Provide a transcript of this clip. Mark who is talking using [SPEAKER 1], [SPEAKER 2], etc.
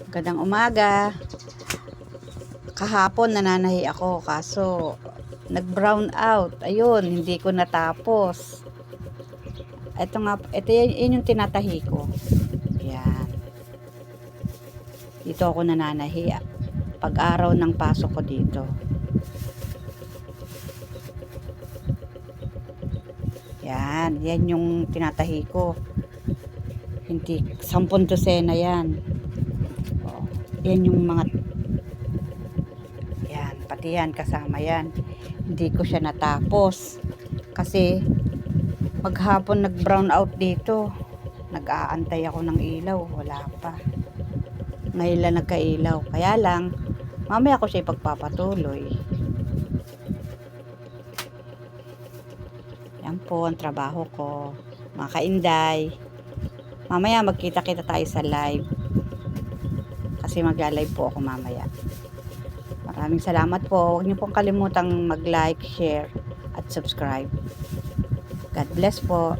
[SPEAKER 1] Magandang umaga. Kahapon nananahi ako kaso nag-brown out. Ayun, hindi ko natapos. Ito yun yung tinatahi ko. Yan. Dito ako nananahi. Pag-araw ng pasok ko dito. Yan yung tinatahi ko. Hindi, 10 dosena yan. Oh, yan yung mga, yan, pati yan, kasama yan. Hindi ko siya natapos. Kasi, maghapon nag-brown out dito. Nag-aantay ako ng ilaw. Wala pa. Ngayon lang nagka-ilaw. Kaya lang, mamaya ko siya ipagpapatuloy. Yan po ang trabaho ko. Mga kainday. Mamaya magkita-kita tayo sa live. Kasi magla-live po ako mamaya. Maraming salamat po. Huwag niyo pong kalimutang mag-like, share, at subscribe. God bless po.